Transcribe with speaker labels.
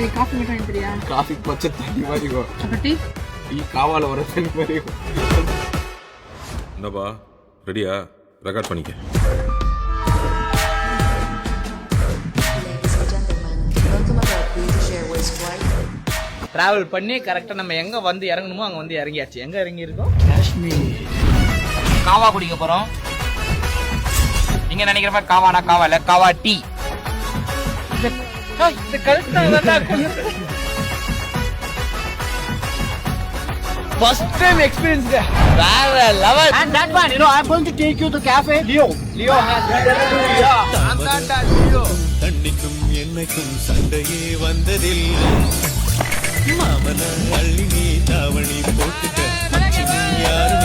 Speaker 1: சரி காஃபி மட்டும் எனக்கு தெரியா?
Speaker 2: காஃபி பச்சை தண்ணி மாதிரி இருக்கும்.
Speaker 1: அப்ப டீ?
Speaker 2: டீ காவால வர தண்ணி மாதிரி இருக்கும்.
Speaker 3: என்னப்பா ரெடியா? ரெக்கார்ட் பண்ணிக்க.
Speaker 4: டிராவல் பண்ணி கரெக்டாக நம்ம எங்கே வந்து இறங்கணுமோ அங்கே வந்து இறங்கியாச்சு. எங்கே இறங்கி இருக்கோம்?
Speaker 2: காஷ்மீர்.
Speaker 4: காவா குடிக்க போகிறோம். நீங்கள் நினைக்கிற மாதிரி காவானா காவா இல்லை, காவா டீ. இந்த கழுத்து first time experience there. வேற level.
Speaker 5: And that one, you know, I'm going to take you to cafe Leo. Leo has
Speaker 4: Leo.
Speaker 6: தண்ணிக்கும் என்னைக்கும் சண்டையே வந்ததில்லை. மாமன அள்ளி நீ தாவணி போட்டுக்க யாரும்